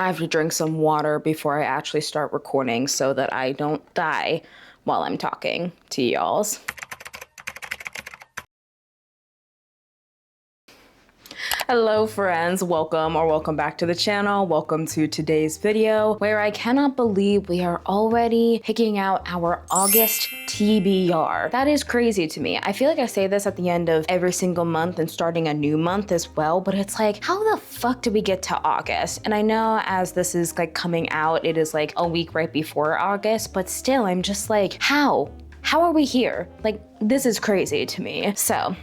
I have to drink some water before I actually start recording so that I don't die while I'm talking to y'alls. Hello friends, welcome back to the channel. Welcome to today's video where I cannot believe we are already picking out our August TBR. That is crazy to me. I feel like I say this at the end of every single month and starting a new month as well, but it's like, how the fuck did we get to August? And I know as this is like coming out, it is like a week right before August, but still I'm just like, how? How are we here? Like, this is crazy to me. So,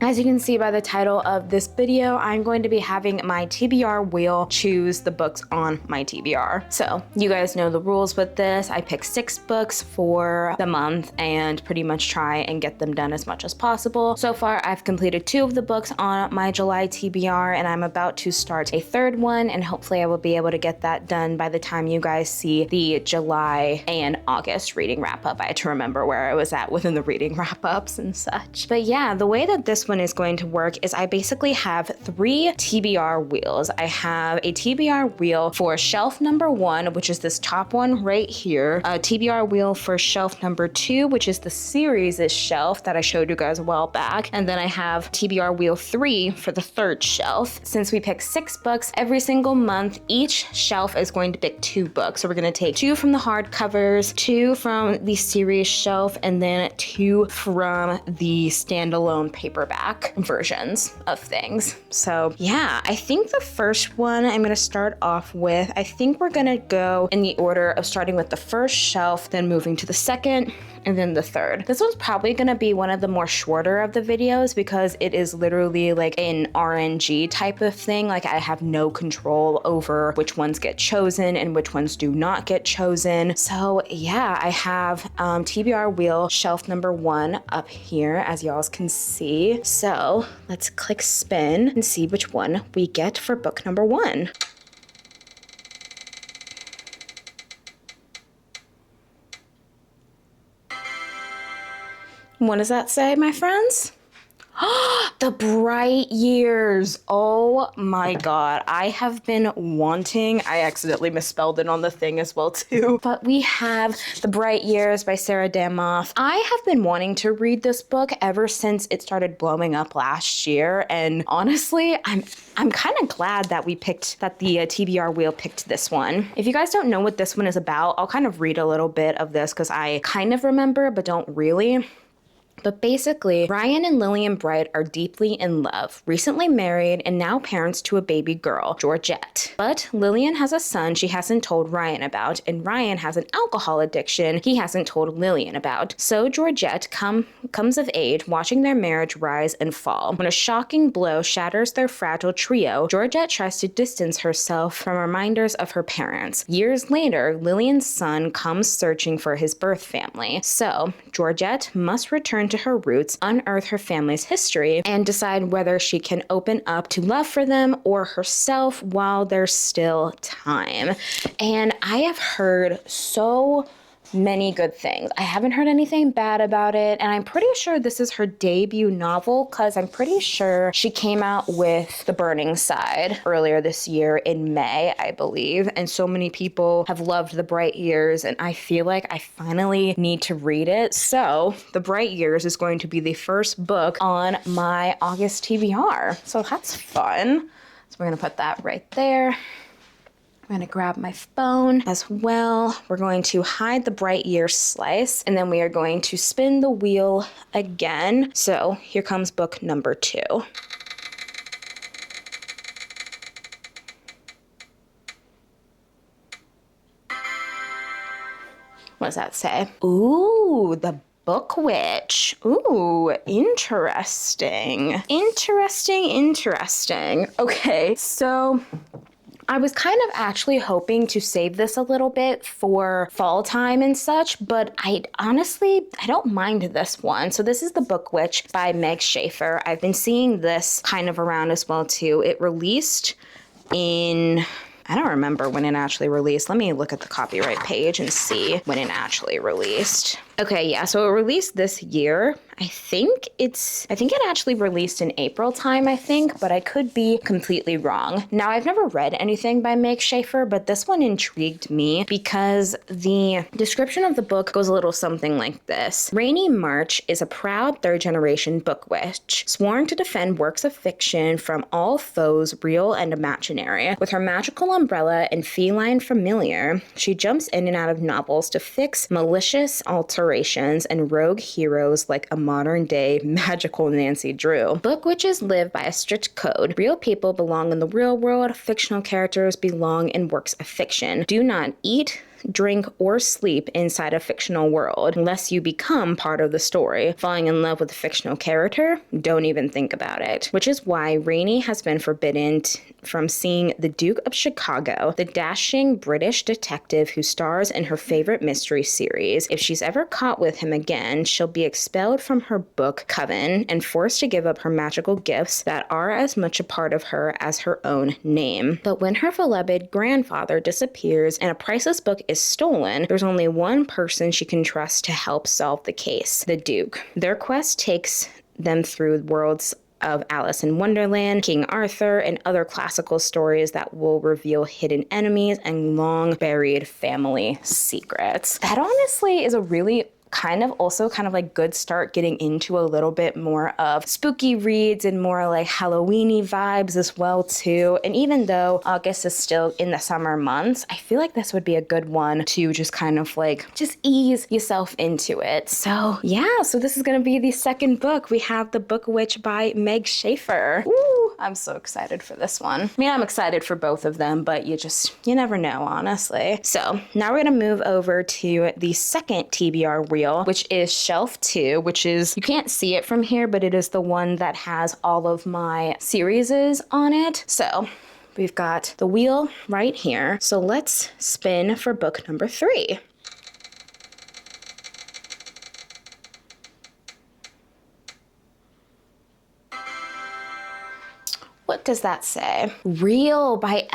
as you can see by the title of this video, I'm going to be having my TBR wheel choose the books on my TBR. So you guys know the rules with this. I pick 6 books for the month and pretty much try and get them done as much as possible. So far, I've completed 2 of the books on my July TBR, and I'm about to start a 3rd one, and hopefully I will be able to get that done by the time you guys see the July and August reading wrap up. I had to remember where I was at within the reading wrap ups and such. But yeah, the way that this one is going to work is I basically have 3 TBR wheels. I have a TBR wheel for shelf number 1, which is this top one right here, a TBR wheel for shelf number 2, which is the series' shelf that I showed you guys a while back, and then I have TBR wheel 3 for the 3rd shelf. Since we pick 6 books every single month, each shelf is going to pick 2 books. So we're going to take 2 from the hardcovers, 2 from the series shelf, and then 2 from the standalone paperback versions of things. So yeah, I think the first one I'm gonna start off with, I think we're gonna go in the order of starting with the first shelf, then moving to the second, and then the 3rd. This one's probably gonna be one of the more shorter of the videos because it is literally like an RNG type of thing. Like I have no control over which ones get chosen and which ones do not get chosen. So yeah, I have TBR wheel shelf number 1 up here, as y'all can see. So let's click spin and see which one we get for book number 1. What does that say, my friends? The Bright Years. Oh my god. I have been wanting, I accidentally misspelled it on the thing as well too, but we have The Bright Years by Sarah Damoff. I have been wanting to read this book ever since it started blowing up last year, and honestly, I'm kind of glad that the TBR wheel picked this one. If you guys don't know what this one is about, I'll kind of read a little bit of this because I kind of remember but don't really. But basically, Ryan and Lillian Bright are deeply in love, recently married and now parents to a baby girl, Georgette. But Lillian has a son she hasn't told Ryan about, and Ryan has an alcohol addiction he hasn't told Lillian about. So Georgette comes of age watching their marriage rise and fall. When a shocking blow shatters their fragile trio, Georgette tries to distance herself from reminders of her parents. Years later, Lillian's son comes searching for his birth family. So Georgette must return to her roots, unearth her family's history, and decide whether she can open up to love for them or herself while there's still time. And I have heard so many good things. I haven't heard anything bad about it, and I'm pretty sure this is her debut novel because I'm pretty sure she came out with The Burning Side earlier this year in May, I believe, and so many people have loved The Bright Years, and I feel like I finally need to read it. So The Bright Years is going to be the first book on my August TBR, so that's fun. So we're gonna put that right there. I'm gonna grab my phone as well. We're going to hide the Bright Year slice, and then we are going to spin the wheel again. So here comes book number 2. What does that say? Ooh, the Book Witch. Ooh, interesting. Interesting. Okay, so I was kind of actually hoping to save this a little bit for fall time and such, but I don't mind this one. So this is The Book Witch by Meg Schaefer. I've been seeing this kind of around as well too. It released in, I don't remember when it actually released. Let me look at the copyright page and see when it actually released. Okay, yeah, so it released this year. I think it actually released in April time, I think, but I could be completely wrong. Now, I've never read anything by Meg Schaefer, but this one intrigued me because the description of the book goes a little something like this. Rainy March is a proud third-generation book witch, sworn to defend works of fiction from all foes, real and imaginary. With her magical umbrella and feline familiar, she jumps in and out of novels to fix malicious alterations and rogue heroes like a modern-day magical Nancy Drew. Book witches live by a strict code. Real people belong in the real world. Fictional characters belong in works of fiction. Do not eat, drink, or sleep inside a fictional world unless you become part of the story. Falling in love with a fictional character? Don't even think about it. Which is why Rainey has been forbidden from seeing the Duke of Chicago, the dashing British detective who stars in her favorite mystery series. If she's ever caught with him again, she'll be expelled from her book coven and forced to give up her magical gifts that are as much a part of her as her own name. But when her beloved grandfather disappears and a priceless book is stolen, there's only one person she can trust to help solve the case: the Duke. Their quest takes them through worlds of Alice in Wonderland, King Arthur, and other classical stories that will reveal hidden enemies and long-buried family secrets. That honestly is a really kind of like good start getting into a little bit more of spooky reads and more like Halloween-y vibes as well too. And even though August is still in the summer months, I feel like this would be a good one to just kind of like just ease yourself into it. So yeah, so this is gonna be the second book. We have The Book Witch by Meg Schaefer. Woo! I'm so excited for this one. I mean, I'm excited for both of them, but you never know, honestly. So now we're gonna move over to the second TBR Wheel, which is shelf 2, which is, you can't see it from here, but it is the one that has all of my series on it. So we've got the wheel right here. So let's spin for book number 3. What does that say? Real by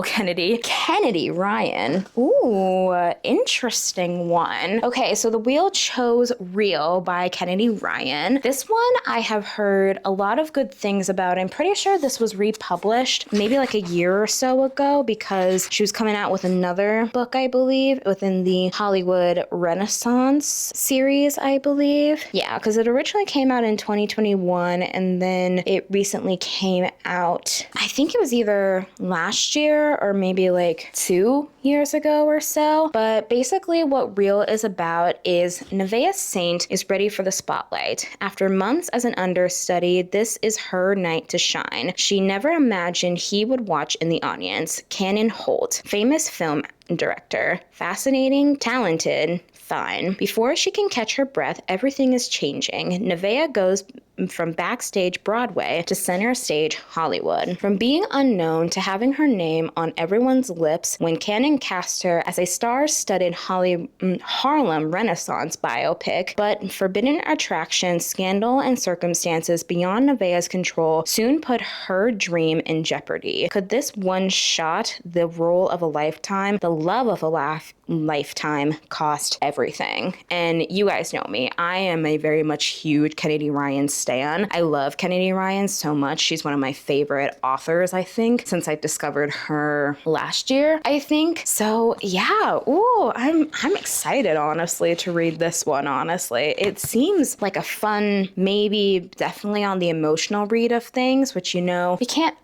Kennedy Ryan. Ooh, interesting one. Okay, so the wheel chose Real by Kennedy Ryan. This one I have heard a lot of good things about. I'm pretty sure this was republished maybe like a year or so ago because she was coming out with another book, I believe, within the Hollywood Renaissance series, I believe. Yeah, because it originally came out in 2021 and then it recently came out, I think it was either last year or maybe like 2 years ago or so. But basically what Real is about is Nevaeh Saint is ready for the spotlight. After months as an understudy, this is her night to shine. She never imagined he would watch in the audience. Cannon Holt, famous film director, fascinating, talented, fine. Before she can catch her breath, everything is changing. Nevaeh goes from backstage Broadway to center stage Hollywood. From being unknown to having her name on everyone's lips when Cannon cast her as a star-studded Harlem Renaissance biopic, but forbidden attraction, scandal, and circumstances beyond Nevaeh's control soon put her dream in jeopardy. Could this one shot, the role of a lifetime, the love of a lifetime, cost everything? And you guys know me. I am a very much huge Kennedy Ryan stan. I love Kennedy Ryan so much. She's one of my favorite authors, I think, since I discovered her last year, I think. So yeah, ooh, I'm excited, honestly, to read this one, honestly. It seems like a fun, maybe definitely on the emotional read of things, which, you know, we can't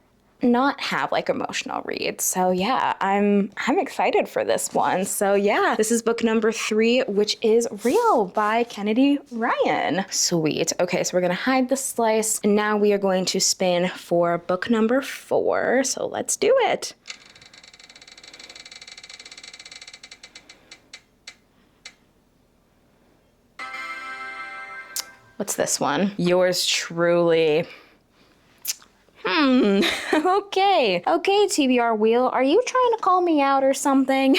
not have like emotional reads. So yeah, I'm excited for this one. So yeah, this is book number 3, which is Real by Kennedy Ryan. Sweet. Okay, so we're gonna hide the slice, and now we are going to spin for book number 4. So let's do it. What's this one? Yours truly. Okay, TBR Wheel, are you trying to call me out or something?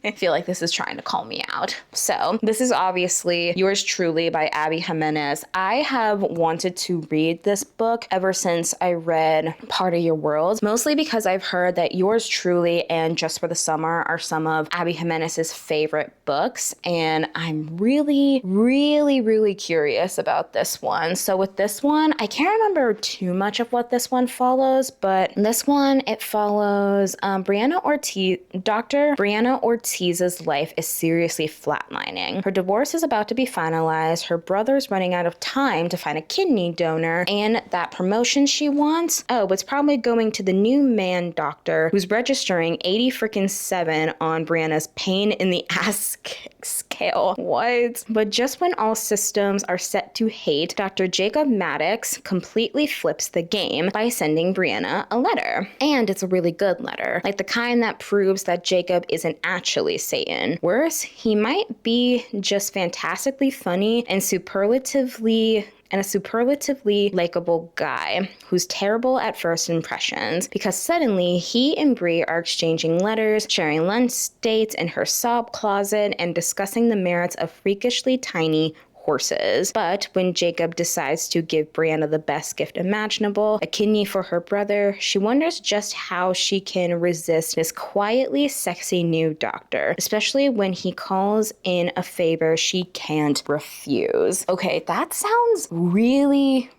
I feel like this is trying to call me out. So this is obviously Yours Truly by Abby Jimenez. I have wanted to read this book ever since I read Part of Your World, mostly because I've heard that Yours Truly and Just for the Summer are some of Abby Jimenez's favorite books, and I'm really curious about this one. So with this one, I can't remember too much of what this one follows, but this one, it follows Dr. Brianna Ortiz's life is seriously flatlining. Her divorce is about to be finalized, her brother's running out of time to find a kidney donor, and that promotion she wants, it's probably going to the new man doctor who's registering 87 on Brianna's pain in the ass scale. What? But just when all systems are set to hate, Dr. Jacob Maddox completely flips the game by sending Brianna a letter. And it's a really good letter, like the kind that proves that Jacob isn't actually Satan. Worse, he might be just fantastically funny and a superlatively likable guy who's terrible at first impressions, because suddenly he and Bree are exchanging letters, sharing lunch dates in her sob closet, and discussing the merits of freakishly tiny horses. But when Jacob decides to give Brianna the best gift imaginable, a kidney for her brother, she wonders just how she can resist this quietly sexy new doctor, especially when he calls in a favor she can't refuse. Okay, that sounds really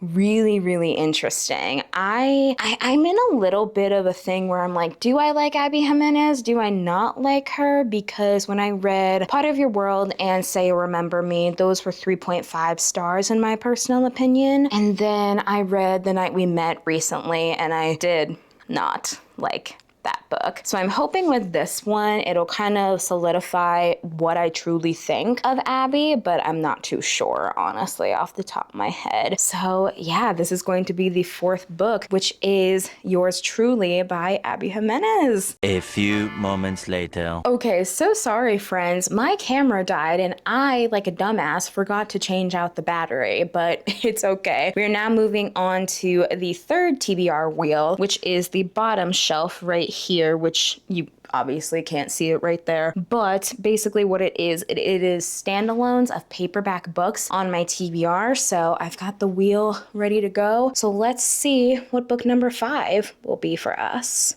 interesting. I'm in a little bit of a thing where I'm like, do I like Abby Jimenez? Do I not like her? Because when I read Part of Your World and Say You Remember Me, those were 3.5 stars in my personal opinion. And then I read The Night We Met recently, and I did not like that book. So I'm hoping with this one, it'll kind of solidify what I truly think of Abby, but I'm not too sure, honestly, off the top of my head. So yeah, this is going to be the fourth book, which is Yours Truly by Abby Jimenez. A few moments later. Okay, so sorry, friends. My camera died, and I, like a dumbass, forgot to change out the battery, but it's okay. We are now moving on to the third TBR wheel, which is the bottom shelf right here, which you obviously can't see it right there. But basically what it is standalones of paperback books on my TBR. So I've got the wheel ready to go. So let's see what book number 5 will be for us.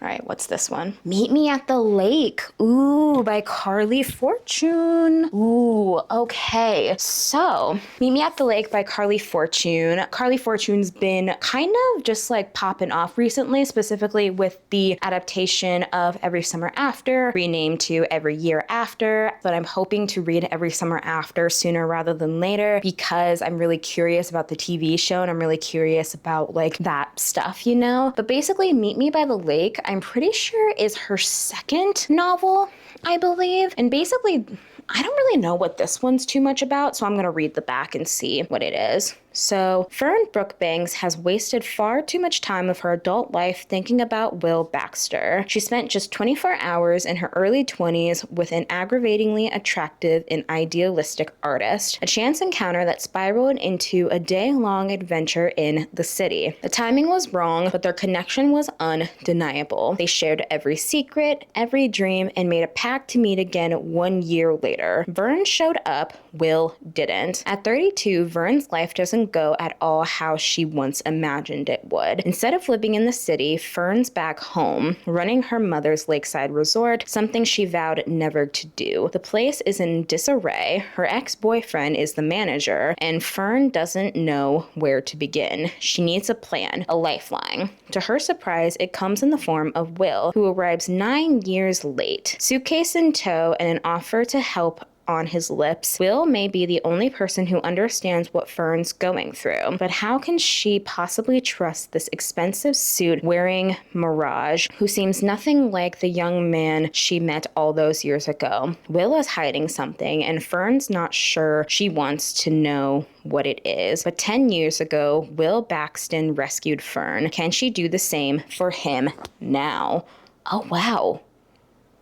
All right, what's this one? Meet Me at the Lake. Ooh, by Carly Fortune. Ooh, okay. So, Meet Me at the Lake by Carly Fortune. Carly Fortune's been kind of just like popping off recently, specifically with the adaptation of Every Summer After, renamed to Every Year After. But I'm hoping to read Every Summer After sooner rather than later, because I'm really curious about the TV show and I'm really curious about like that stuff, you know? But basically, Meet Me by the Lake, I'm pretty sure is her second novel, I believe. And basically, I don't really know what this one's too much about, so I'm gonna read the back and see what it is. So, Fern Brookbanks has wasted far too much time of her adult life thinking about Will Baxter. She spent just 24 hours in her early 20s with an aggravatingly attractive and idealistic artist, a chance encounter that spiraled into a day-long adventure in the city. The timing was wrong, but their connection was undeniable. They shared every secret, every dream, and made a pact to meet again 1 year later. Vern showed up, Will didn't. At 32, Vern's life doesn't go at all how she once imagined it would. Instead of living in the city, Fern's back home, running her mother's lakeside resort, something she vowed never to do. The place is in disarray, her ex-boyfriend is the manager, and Fern doesn't know where to begin. She needs a plan, a lifeline. To her surprise, it comes in the form of Will, who arrives 9 years late. Suitcase in tow and an offer to help on his lips, Will may be the only person who understands what Fern's going through. But how can she possibly trust this expensive suit-wearing mirage who seems nothing like the young man she met all those years ago? Will is hiding something, and Fern's not sure she wants to know what it is. But 10 years ago, Will Baxton rescued Fern. Can she do the same for him now? Oh, wow.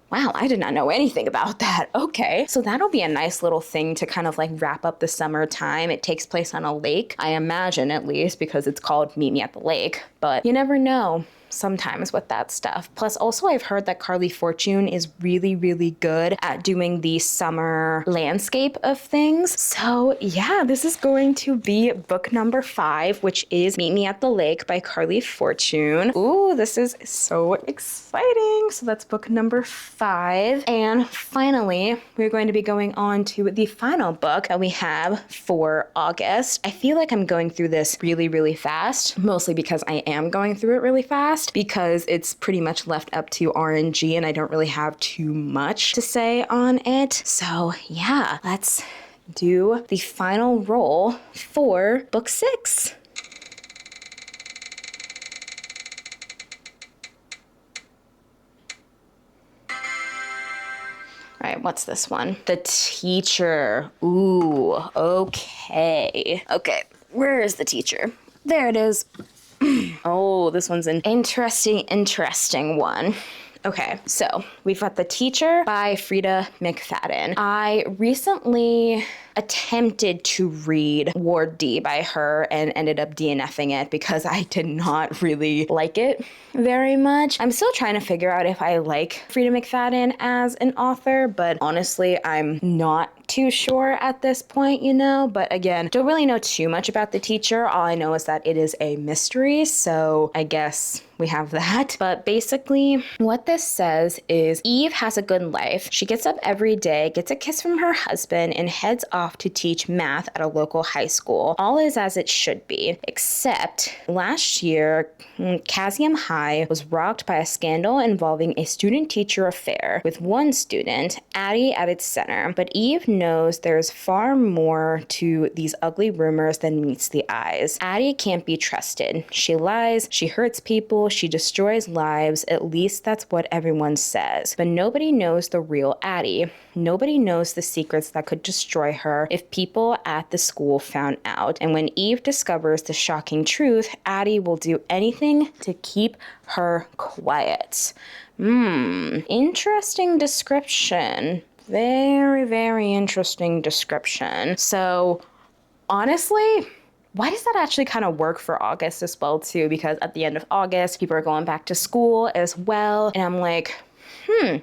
Wow, I did not know anything about that. Okay. So that'll be a nice little thing to kind of like wrap up the summertime. It takes place on a lake, I imagine, at least, because it's called Meet Me at the Lake. But you never know sometimes with that stuff. Plus, also, I've heard that Carly Fortune is really, really good at doing the summer landscape of things. So yeah, this is going to be book number 5, which is Meet Me at the Lake by Carly Fortune. Ooh, this is so exciting. So that's book number 5. And finally, we're going to be going on to the final book that we have for August. I feel like I'm going through this really, really fast, mostly because I am going through it really fast, because it's pretty much left up to RNG and I don't really have too much to say on it. So yeah, let's do the final roll for book 6. All right, what's this one? The Teacher. Ooh, okay. Okay, where is the Teacher? There it is. Oh, this one's an interesting one. Okay, so we've got The Teacher by Frida McFadden. I recently attempted to read Ward D by her and ended up DNFing it because I did not really like it very much. I'm still trying to figure out if I like Frida McFadden as an author, but honestly, I'm not too sure at this point, you know, but again, don't really know too much about The Teacher. All I know is that it is a mystery, so I guess we have that. But basically, what this says is Eve has a good life. She gets up every day, gets a kiss from her husband, and heads off to teach math at a local high school. All is as it should be, except last year, Casium High was rocked by a scandal involving a student-teacher affair, with one student, Addie, at its center. But Eve knows there's far more to these ugly rumors than meets the eyes. Addie can't be trusted. She lies, she hurts people, she destroys lives, at least that's what everyone says. But nobody knows the real Addie. Nobody knows the secrets that could destroy her if people at the school found out. And when Eve discovers the shocking truth, Addie will do anything to keep her quiet. Interesting description. Very, very interesting description. So, honestly, why does that actually kind of work for August as well, too? Because at the end of August, people are going back to school as well. And I'm like,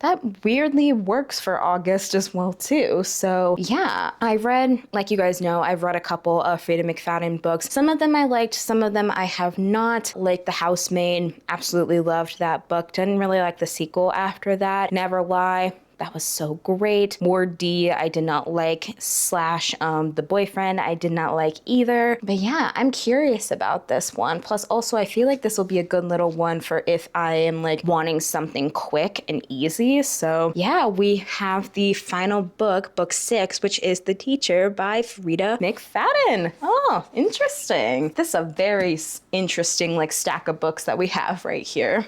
that weirdly works for August as well, too. So yeah, I read, like you guys know, I've read a couple of Frida McFadden books. Some of them I liked, some of them I have not. Like The Housemaid, absolutely loved that book. Didn't really like the sequel after that. Never Lie. That was so great. Ward D, I did not like, / The Boyfriend, I did not like either. But yeah, I'm curious about this one. Plus also, I feel like this will be a good little one for if I am like wanting something quick and easy. So yeah, we have the final book, book 6, which is The Teacher by Frida McFadden. Oh, interesting. This is a very interesting like stack of books that we have right here.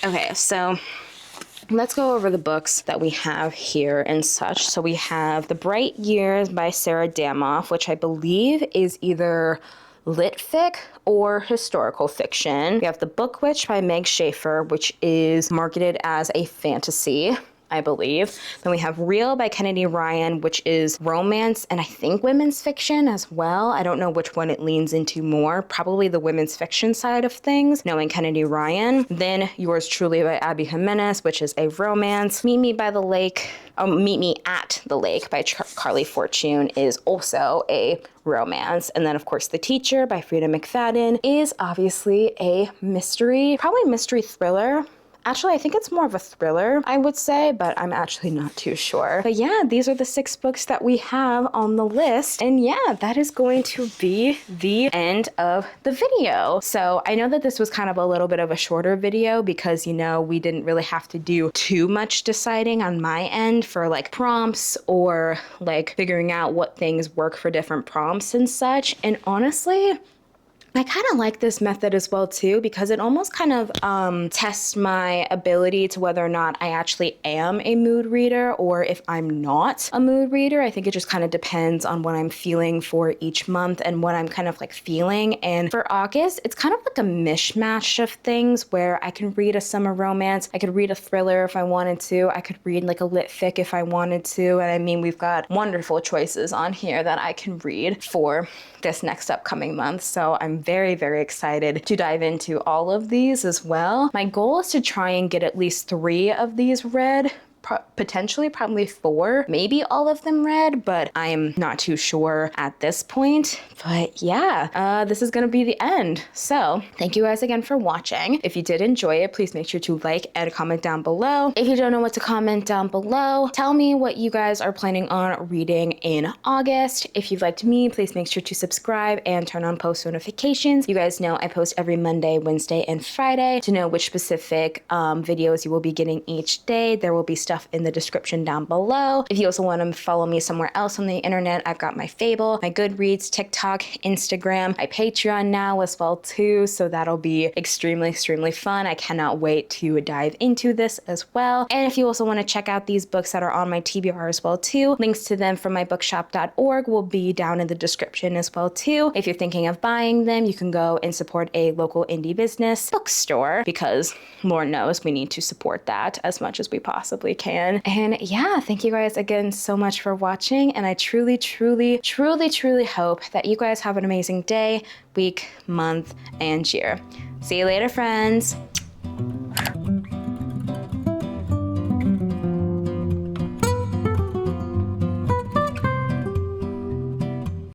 Okay, so let's go over the books that we have here and such. So we have The Bright Years by Sarah Damoff, which I believe is either lit fic or historical fiction. We have The Book Witch by Meg Schaefer, which is marketed as a fantasy, I believe. Then we have Real by Kennedy Ryan, which is romance and I think women's fiction as well. I don't know which one it leans into more. Probably the women's fiction side of things, knowing Kennedy Ryan. Then Yours Truly by Abby Jimenez, which is a romance. Meet Me at the Lake by Carly Fortune is also a romance. And then, of course, The Teacher by Frida McFadden is obviously a mystery, probably mystery thriller. Actually, I think it's more of a thriller, I would say, but I'm actually not too sure. But yeah, these are the 6 books that we have on the list. And yeah, that is going to be the end of the video. So I know that this was kind of a little bit of a shorter video because, you know, we didn't really have to do too much deciding on my end for like prompts or like figuring out what things work for different prompts and such. And honestly, I kind of like this method as well too, because it almost kind of tests my ability to whether or not I actually am a mood reader or if I'm not a mood reader. I think it just kind of depends on what I'm feeling for each month and what I'm kind of like feeling. And for August, it's kind of like a mishmash of things where I can read a summer romance, I could read a thriller if I wanted to, I could read like a lit fic if I wanted to. And I mean, we've got wonderful choices on here that I can read for this next upcoming month. So I'm very, very excited to dive into all of these as well. My goal is to try and get at least 3 of these read, potentially probably 4, maybe all of them read, but I am not too sure at this point. But yeah, this is gonna be the end. So thank you guys again for watching. If you did enjoy it, please make sure to like and comment down below. If you don't know what to comment down below, tell me what you guys are planning on reading in August. If you liked me, please make sure to subscribe and turn on post notifications. You guys know I post every Monday, Wednesday, and Friday. To know which specific videos you will be getting each day, there will be stuff in the description down below. If you also want to follow me somewhere else on the internet, I've got my Fable, my Goodreads, TikTok, Instagram, my Patreon now as well too, so that'll be extremely, extremely fun. I cannot wait to dive into this as well. And if you also want to check out these books that are on my TBR as well too, links to them from mybookshop.org will be down in the description as well too. If you're thinking of buying them, you can go and support a local indie business bookstore, because Lord knows we need to support that as much as we possibly can. And yeah, thank you guys again so much for watching, and I truly, truly, truly, truly hope that you guys have an amazing day, week, month, and year. See you later, friends.